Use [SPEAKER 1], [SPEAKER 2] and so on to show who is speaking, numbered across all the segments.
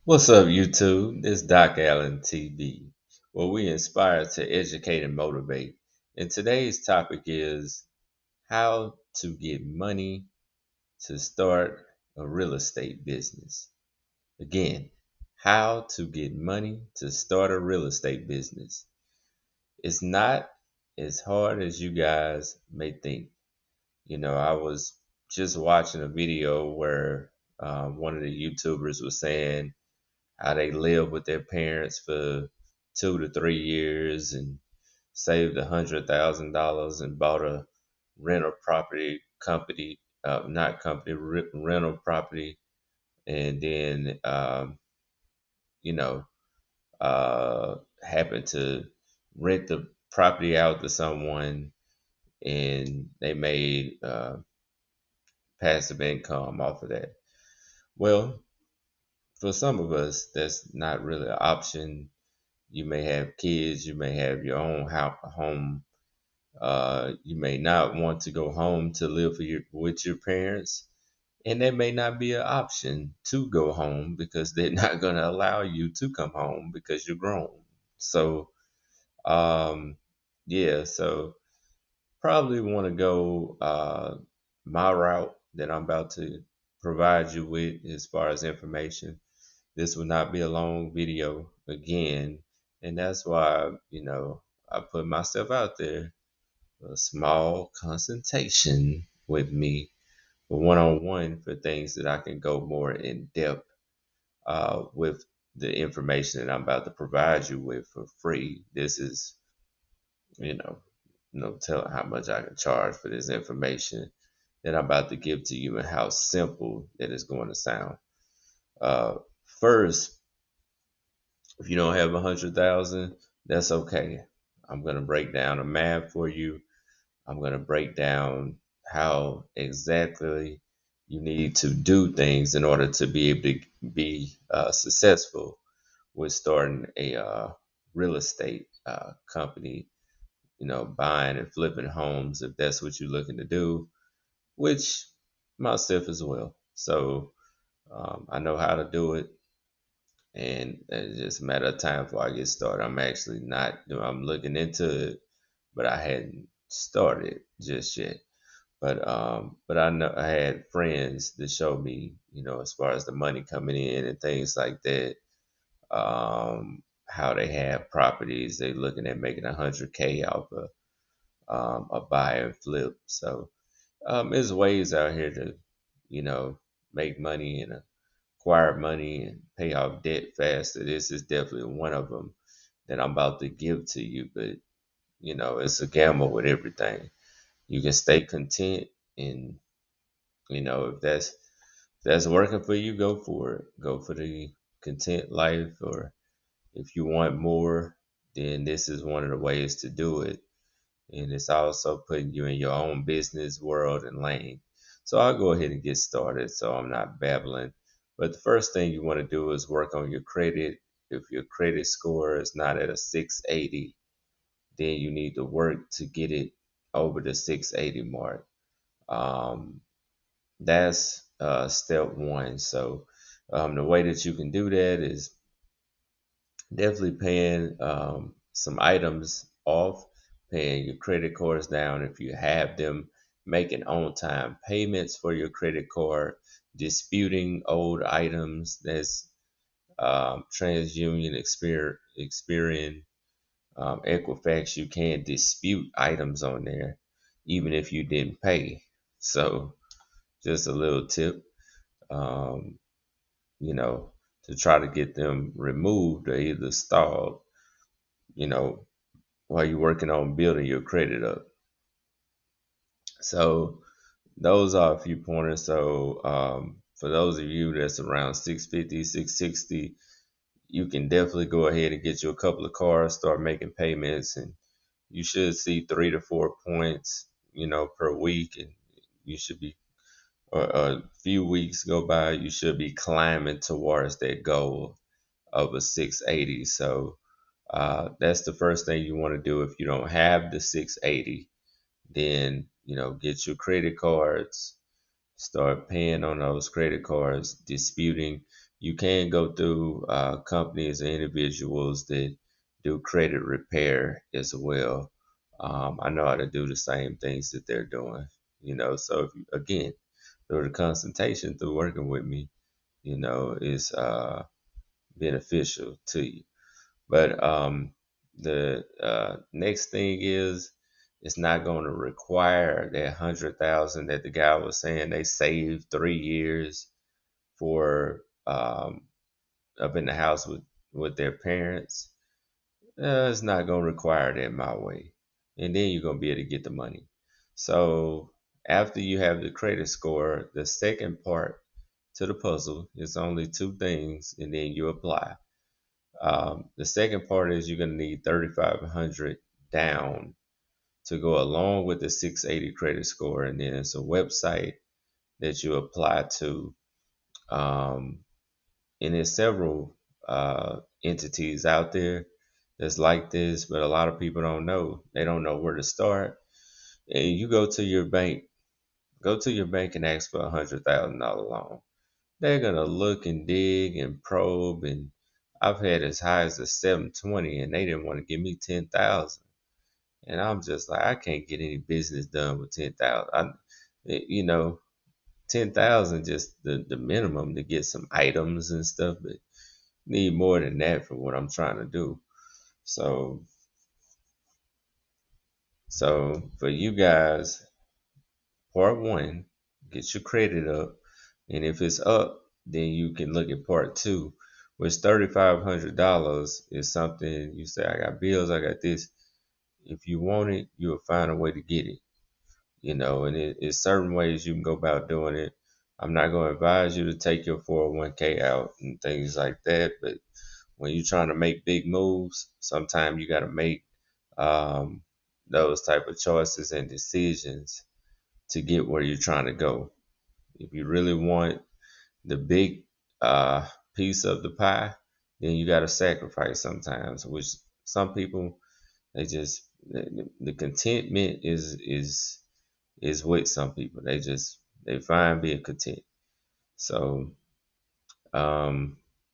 [SPEAKER 1] What's up, YouTube? This Doc Allen TV, where we inspire to educate and motivate. And today's topic is how to get money to start a real estate business. Again, how to get money to start a real estate business. It's not as hard as you guys may think. I was just watching a video where one of the YouTubers was saying how they lived with their parents for 2 to 3 years and saved $100,000 and bought a rental property company, not company, rental property, and then you know happened to rent the property out to someone, and they made passive income off of that. Well, for some of us, that's not really an option. You may have kids, you may have your own home. You may not want to go home to live with your parents, and that may not be an option to go home because they're not going to allow you to come home because you're grown. So, um, yeah, so probably want to go my route that I'm about to provide you with as far as information. This will not be a long video again, and that's why I put myself out there for a small consultation with me for one-on-one for things that I can go more in depth with the information that I'm about to provide you with for free. This is you know no telling how much I can charge for this information that I'm about to give to you and how simple that it's going to sound. Uh, First, if you don't have 100,000, that's okay. I'm gonna break down a math for you. I'm gonna break down how exactly you need to do things in order to be able to be successful with starting a real estate company. Buying and flipping homes if that's what you're looking to do, which myself as well. So I know how to do it, and it's just a matter of time before I get started. I'm actually not, I'm looking into it, but I hadn't started just yet. But I know I had friends that showed me, as far as the money coming in and things like that, how they have properties. They looking at making 100K off a buy and flip. So there's ways out here to, you know, make money and acquire money and pay off debt faster. This is definitely one of them that I'm about to give to you. But it's a gamble with everything. You can stay content, and if that's working for you, go for it. Go for the content life, or if you want more, then this is one of the ways to do it. And it's also putting you in your own business world and lane. So I'll go ahead and get started so I'm not babbling. But the first thing you want to do is work on your credit. If your credit score is not at a 680, then you need to work to get it over the 680 mark. Um, that's step one. So the way that you can do that is definitely paying some items off, paying your credit cards down if you have them, making on time payments for your credit card, disputing old items. That's TransUnion, Experian, Equifax. You can't dispute items on there, even if you didn't pay. So, just a little tip. Um, you know, to try to get them removed or either stalled, you know, while you're working on building your credit up. So those are a few pointers. So for those of you that's around 650, 660, you can definitely go ahead and get you a couple of cars, start making payments, and you should see 3 to 4 points, per week, and you should be a few weeks go by, you should be climbing towards that goal of a 680. So that's the first thing you want to do. If you don't have the 680, then get your credit cards, start paying on those credit cards, disputing. You can go through companies and individuals that do credit repair as well. I know how to do the same things that they're doing, So if you, again, through the consultation, through working with me, is beneficial to you. But the next thing is, it's not going to require that 100,000 that the guy was saying they saved 3 years for up in the house with their parents. It's not going to require that my way. And then you're going to be able to get the money. So after you have the credit score, the second part to the puzzle is only two things, and then you apply. The second part is you're going to need 3,500 down to go along with the 680 credit score, and then it's a website that you apply to. Um, and there's several entities out there that's like this, but a lot of people don't know. They don't know where to start. And you go to your bank and ask for $100,000 loan. They're gonna look and dig and probe, and I've had as high as a 720, and they didn't want to give me 10,000. And I'm just like, I can't get any business done with 10,000. You know, 10,000 just the minimum to get some items and stuff, but need more than that for what I'm trying to do. So so for you guys, part one, get your credit up, and if it's up, then you can look at part two, which $3,500 is something you say, I got bills, I got this. If you want it, you'll find a way to get it. And it's certain ways you can go about doing it. I'm not going to advise you to take your 401k out and things like that, but when you're trying to make big moves, sometimes you got to make um, those type of choices and decisions to get where you're trying to go. If you really want the big uh, piece of the pie, then you got to sacrifice sometimes. Which some people, they just the contentment is with some people. They find being content. So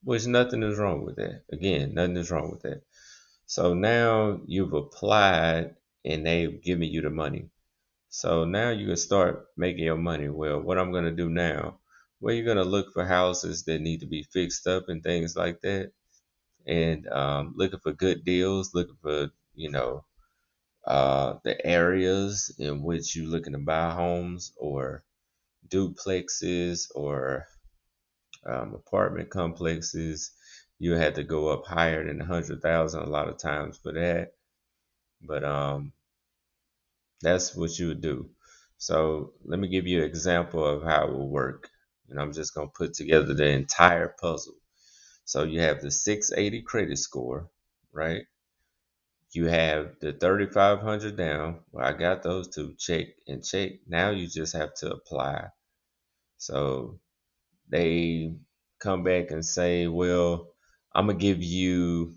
[SPEAKER 1] which nothing is wrong with that. Again, nothing is wrong with that. So now you've applied and they've given you the money. So now you can start making your money. Well, what I'm going to do now, well, you're going to look for houses that need to be fixed up and things like that. And looking for good deals, looking for, the areas in which you're looking to buy homes or duplexes or apartment complexes. You had to go up higher than 100,000 a lot of times for that. But that's what you would do. So let me give you an example of how it will work. And I'm just going to put together the entire puzzle. So you have the 680 credit score, right? You have the 3,500 down. Well, I got those two, check and check. Now you just have to apply. So they come back and say, well, I'm gonna give you,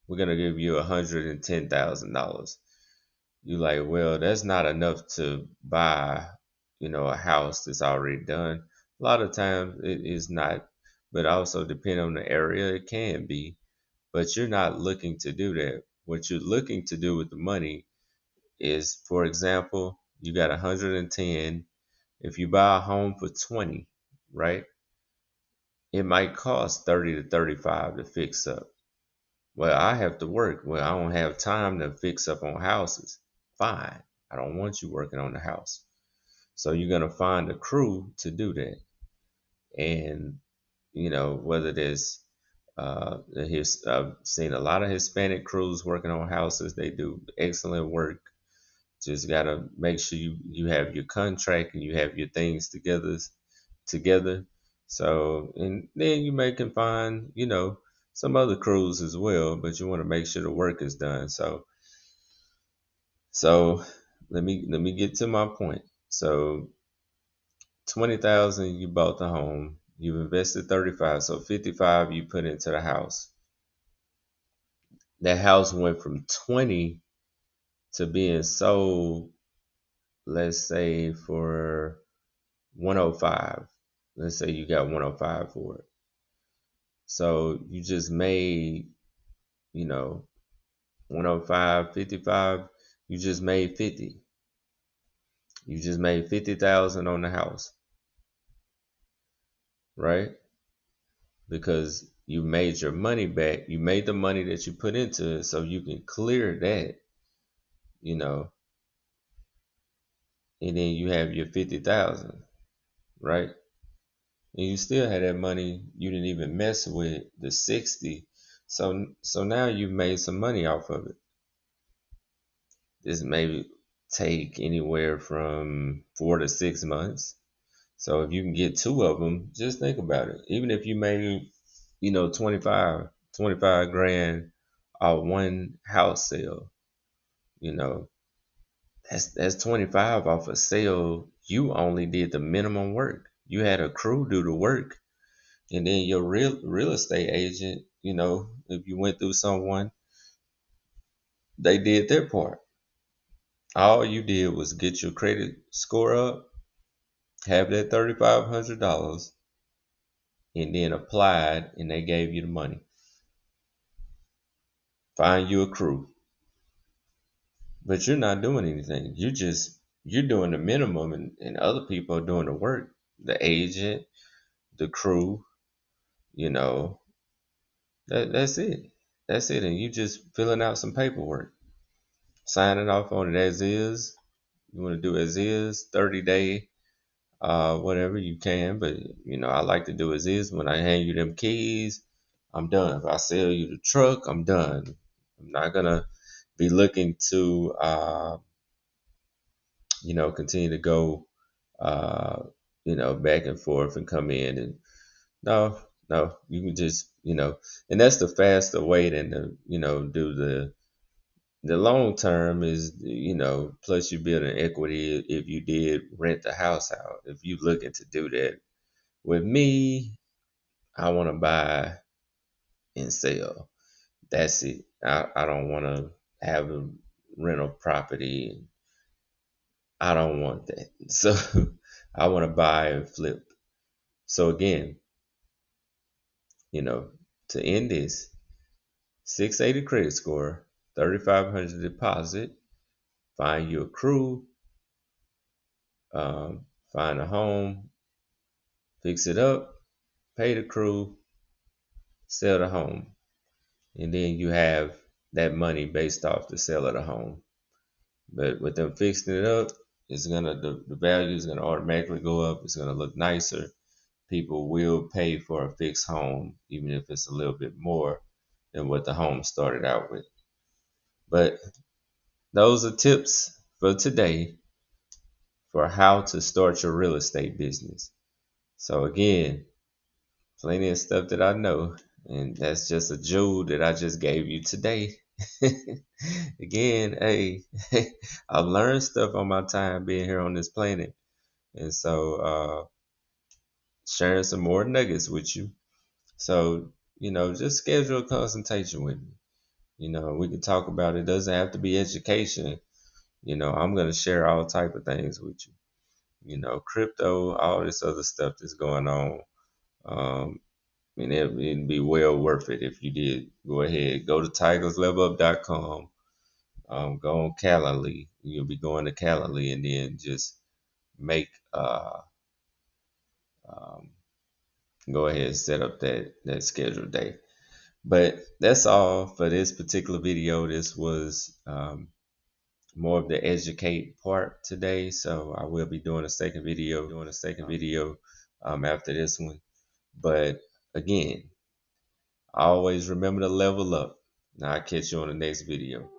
[SPEAKER 1] we're gonna give you $110,000. You like, well, that's not enough to buy, a house that's already done. A lot of times it is not, but also depending on the area, it can be. But you're not looking to do that. What you're looking to do with the money is, for example, you got 110. If you buy a home for 20, right? It might cost 30 to 35 to fix up. Well, I have to work. Well, I don't have time to fix up on houses. Fine. I don't want you working on the house. So you're going to find a crew to do that. And, whether there's, I've seen a lot of Hispanic crews working on houses. They do excellent work. Just got to make sure you have your contract and you have your things together. So, and then you may can find, some other crews as well, but you want to make sure the work is done. So let me get to my point. So 20,000 you bought the home, you've invested 35, so 55 you put into the house. That house went from 20 to being sold, let's say for 105. Let's say you got 105 for it. So you just made, you know, 105, 55. You just made 50. You just made 50,000 on the house, right? Because you made your money back. You made the money that you put into it so you can clear that, you know, and then you have your 50,000, right? And you still had that money you didn't even mess with the 60. So now you've made some money off of it. This may take anywhere from 4 to 6 months. So if you can get two of them, just think about it. Even if you made, 25 grand off one house sale, you know, that's 25 off a sale. You only did the minimum work. You had a crew do the work. And then your real estate agent, if you went through someone, they did their part. All you did was get your credit score up, have that $3,500, and then applied, and they gave you the money. Find you a crew, but you're not doing anything. You're doing the minimum, and other people are doing the work. The agent, the crew, you know, that's it. That's it, and you just filling out some paperwork, signing off on it as is. You want to do as is, 30-day, whatever you can. But I like to do as is. When I hand you them keys, I'm done. If I sell you the truck, I'm done. I'm not gonna be looking to, continue to go, back and forth and come in and no, no. You can just, and that's the faster way than to, do the long term is, plus you build an equity if you did rent the house out. If you looking to do that, with me, I want to buy and sell. That's it. I don't want to have a rental property. I don't want that. So I want to buy and flip. So again, you know, to end this, 680 credit score, 3,500 deposit, find you a crew, find a home, fix it up, pay the crew, sell the home, and then you have that money based off the sale of the home. But with them fixing it up, the value is gonna automatically go up. It's gonna look nicer. People will pay for a fixed home, even if it's a little bit more than what the home started out with. But those are tips for today for how to start your real estate business. So again, plenty of stuff that I know, and that's just a jewel that I just gave you today. Again, hey, I've learned stuff on my time being here on this planet, and so sharing some more nuggets with you. So just schedule a consultation with me. We can talk about it. It doesn't have to be education. I'm gonna share all type of things with you. Crypto, all this other stuff that's going on. Um, it'd be well worth it if you did go ahead. Go to tigerslevelup.com. Go on Calendly. You'll be going to Calendly and then just make um, go ahead and set up that scheduled day. But that's all for this particular video. This was more of the educate part today. So I will be doing a second video after this one. But again, always remember to level up. Now I'll catch you on the next video.